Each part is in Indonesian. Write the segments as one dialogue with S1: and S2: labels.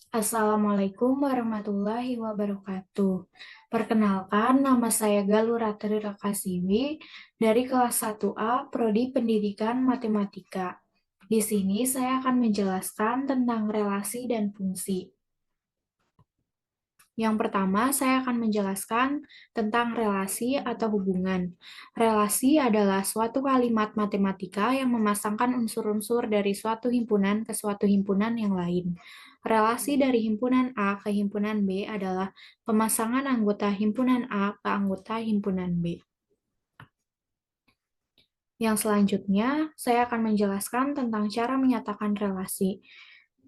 S1: Assalamualaikum warahmatullahi wabarakatuh. Perkenalkan, nama saya Galura Rakasiwi dari kelas 1A Prodi Pendidikan Matematika. Di sini saya akan menjelaskan tentang relasi dan fungsi. Yang pertama, saya akan menjelaskan tentang relasi atau hubungan. Relasi adalah suatu kalimat matematika yang memasangkan unsur-unsur dari suatu himpunan ke suatu himpunan yang lain. Relasi dari himpunan A ke himpunan B adalah pemasangan anggota himpunan A ke anggota himpunan B. Yang selanjutnya, saya akan menjelaskan tentang cara menyatakan relasi.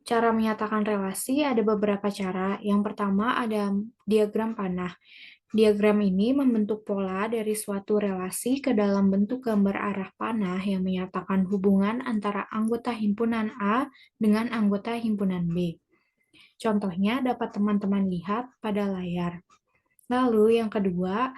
S1: Cara menyatakan relasi ada beberapa cara. Yang pertama ada diagram panah. Diagram ini membentuk pola dari suatu relasi ke dalam bentuk gambar arah panah yang menyatakan hubungan antara anggota himpunan A dengan anggota himpunan B. Contohnya dapat teman-teman lihat pada layar. Lalu yang kedua,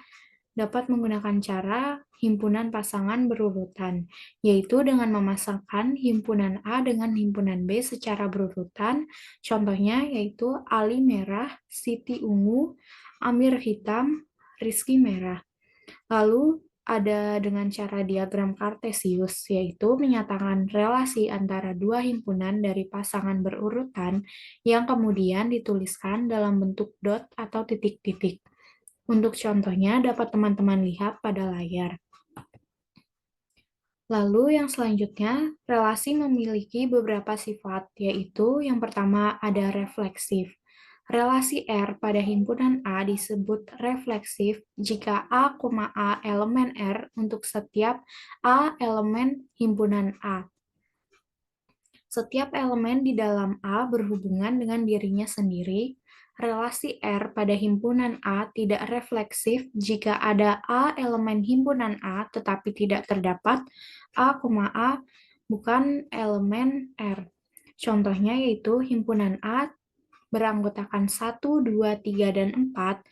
S1: dapat menggunakan cara himpunan pasangan berurutan, yaitu dengan memasangkan himpunan A dengan himpunan B secara berurutan. Contohnya yaitu Ali merah, Siti ungu, Amir hitam, Rizky merah. Lalu ada dengan cara diagram kartesius, yaitu menyatakan relasi antara dua himpunan dari pasangan berurutan yang kemudian dituliskan dalam bentuk dot atau titik-titik. Untuk contohnya dapat teman-teman lihat pada layar. Lalu yang selanjutnya, relasi memiliki beberapa sifat, yaitu yang pertama ada refleksif. Relasi R pada himpunan A disebut refleksif jika A, A elemen R untuk setiap A elemen himpunan A. Setiap elemen di dalam A berhubungan dengan dirinya sendiri. Relasi R pada himpunan A tidak refleksif jika ada A elemen himpunan A tetapi tidak terdapat A, A bukan elemen R. Contohnya yaitu himpunan A beranggotakan 1, 2, 3, dan 4.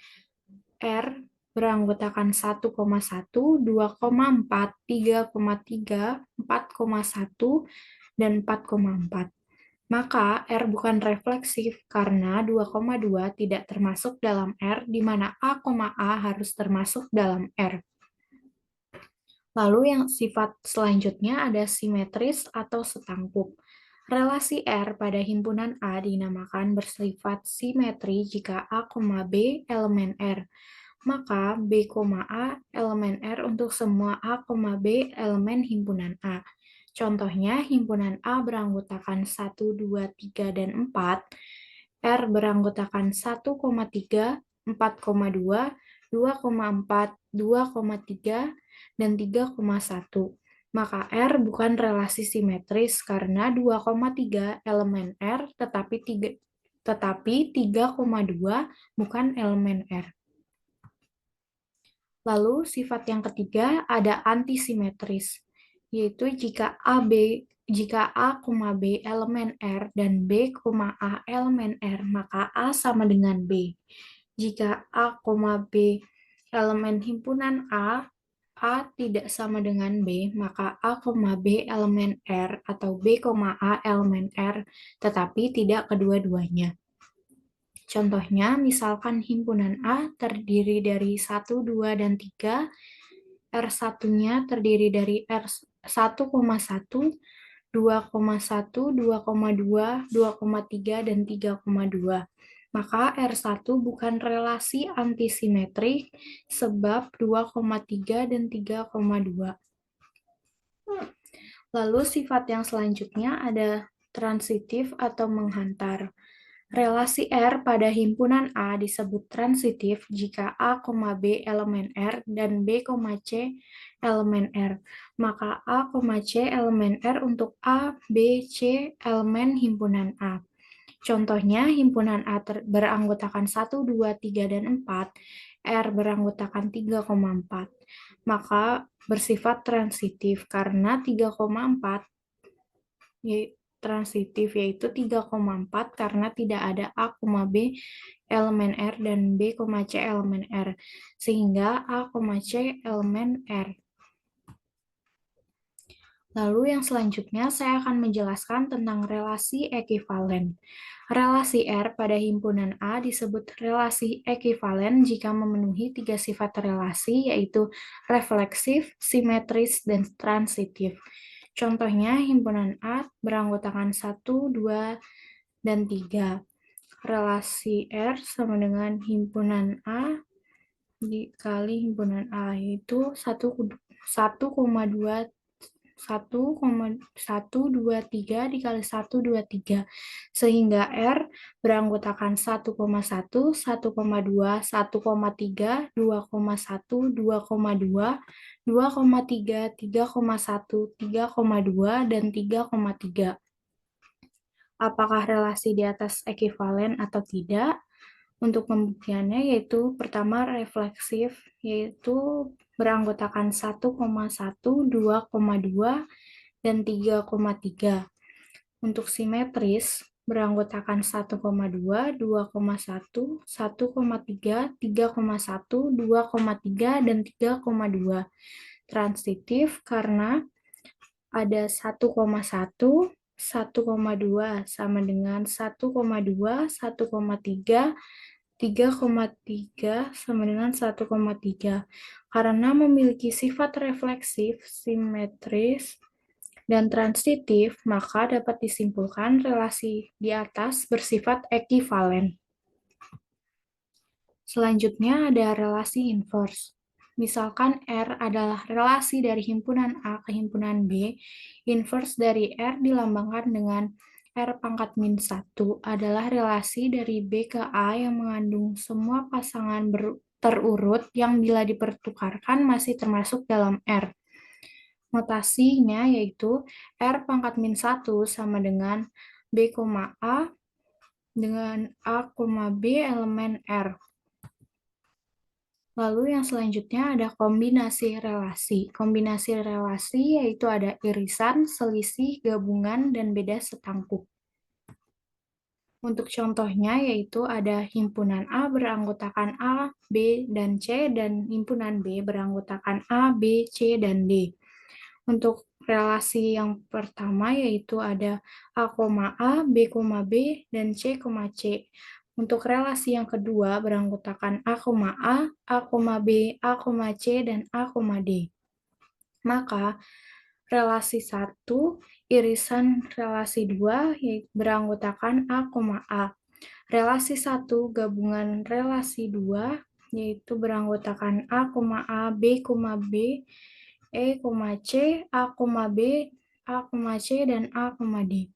S1: R beranggotakan 1,1, 2,4, 3,3, 4,1, dan 4,4. Maka R bukan refleksif karena 2,2 tidak termasuk dalam R, di mana A, A harus termasuk dalam R. Lalu yang sifat selanjutnya ada simetris atau setangkup. Relasi R pada himpunan A dinamakan bersifat simetri jika A, B elemen R. Maka B, A elemen R untuk semua A, B elemen himpunan A. Contohnya, himpunan A beranggotakan 1, 2, 3, dan 4. R beranggotakan 1,3, 4,2, 2,4, 2,3, dan 3,1. Maka R bukan relasi simetris karena 2,3 elemen R tetapi 3,2 bukan elemen R. Lalu sifat yang ketiga ada antisimetris, yaitu jika A, B elemen R dan B, A elemen R, maka A sama dengan B. Jika A, B elemen himpunan A tidak sama dengan B, maka A, B elemen R atau B, A elemen R, tetapi tidak kedua-duanya. Contohnya, misalkan himpunan A terdiri dari 1, 2, dan 3, R1-nya terdiri dari R1,1, 2,1, 2,2, 2,3, dan 3,2. Maka R1 bukan relasi antisimetrik sebab 2,3 dan 3,2. Lalu sifat yang selanjutnya ada transitif atau menghantar. Relasi R pada himpunan A disebut transitif jika A, B elemen R dan B, C elemen R. Maka A, C elemen R untuk A, B, C elemen himpunan A. Contohnya, himpunan A beranggotakan 1, 2, 3, dan 4. R beranggotakan 3,4. Maka bersifat transitif karena 3,4 transitif yaitu 3,4 karena tidak ada A, B elemen R dan B, C elemen R sehingga A, C elemen R. Lalu yang selanjutnya saya akan menjelaskan tentang relasi ekivalen. Relasi R pada himpunan A disebut relasi ekivalen jika memenuhi tiga sifat relasi, yaitu refleksif, simetris, dan transitif. Contohnya, himpunan A beranggotakan 1, 2, dan 3. Relasi R sama dengan himpunan A dikali himpunan A, yaitu 1,2 1,123 dikali 123, sehingga R beranggotakan 1,1, 1,2, 1,3, 2,1, 2,2, 2,3, 3,1, 3,2, dan 3,3. Apakah relasi di atas ekivalen atau tidak? Untuk pembuktiannya yaitu pertama refleksif, yaitu beranggotakan 1,1, 2,2, dan 3,3. Untuk simetris, beranggotakan 1,2, 2,1, 1,3, 3,1, 2,3, dan 3,2. Transitif karena ada 1,1, 1,2 sama dengan 1,2, 1,3, 3,3 sama dengan 1,3. Karena memiliki sifat refleksif, simetris, dan transitif, maka dapat disimpulkan relasi di atas bersifat ekivalen. Selanjutnya ada relasi inverse. Misalkan R adalah relasi dari himpunan A ke himpunan B, inverse dari R dilambangkan dengan R pangkat min 1 adalah relasi dari B ke A yang mengandung semua pasangan terurut yang bila dipertukarkan masih termasuk dalam R. Notasinya yaitu R pangkat min 1 sama dengan B, A dengan A, B elemen R. Lalu yang selanjutnya ada kombinasi relasi. Kombinasi relasi yaitu ada irisan, selisih, gabungan, dan beda setangkup. Untuk contohnya yaitu ada himpunan A beranggotakan A, B, dan C, dan himpunan B beranggotakan A, B, C, dan D. Untuk relasi yang pertama yaitu ada A, B, dan C, C. Untuk relasi yang kedua beranggotakan A, B, C, dan A, D. Maka relasi 1 irisan relasi 2 beranggotakan A. Relasi 1 gabungan relasi 2 yaitu beranggotakan A, B, C, C, dan D.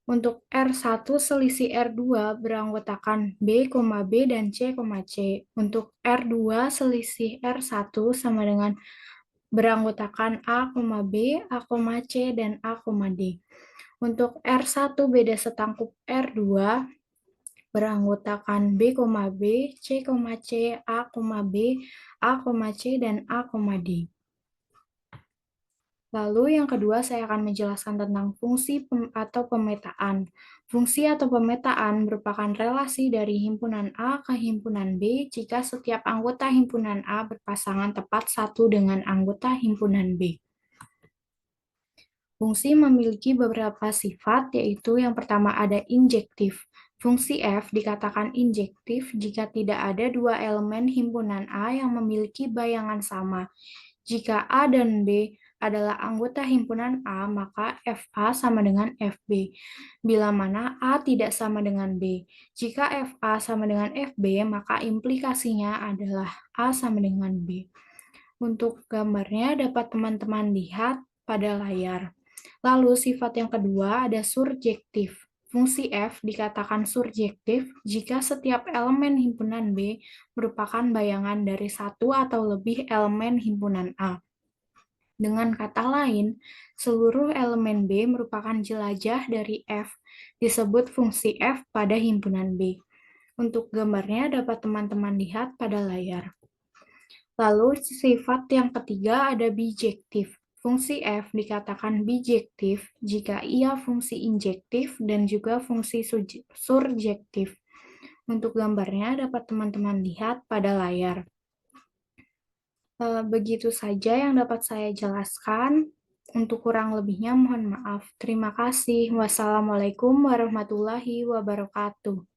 S1: Untuk R1 selisih R2 beranggotakan B, dan C, C. Untuk R2 selisih R1 sama dengan beranggotakan A, B, C, dan D. Untuk R1 beda setangkup R2 beranggotakan B, C, C, dan D. Lalu yang kedua saya akan menjelaskan tentang fungsi atau pemetaan. Fungsi atau pemetaan merupakan relasi dari himpunan A ke himpunan B jika setiap anggota himpunan A berpasangan tepat satu dengan anggota himpunan B. Fungsi memiliki beberapa sifat, yaitu yang pertama ada injektif. Fungsi F dikatakan injektif jika tidak ada dua elemen himpunan A yang memiliki bayangan sama. Jika A dan B adalah anggota himpunan A, maka FA sama dengan FB. Bila mana A tidak sama dengan B. Jika FA sama dengan FB, maka implikasinya adalah A sama dengan B. Untuk gambarnya dapat teman-teman lihat pada layar. Lalu sifat yang kedua ada surjektif. Fungsi F dikatakan surjektif jika setiap elemen himpunan B merupakan bayangan dari satu atau lebih elemen himpunan A. Dengan kata lain, seluruh elemen B merupakan jelajah dari F, disebut fungsi F pada himpunan B. Untuk gambarnya dapat teman-teman lihat pada layar. Lalu sifat yang ketiga ada bijektif. Fungsi F dikatakan bijektif jika ia fungsi injektif dan juga fungsi surjektif. Untuk gambarnya dapat teman-teman lihat pada layar. Begitu saja yang dapat saya jelaskan. Untuk kurang lebihnya mohon maaf. Terima kasih. Wassalamualaikum warahmatullahi wabarakatuh.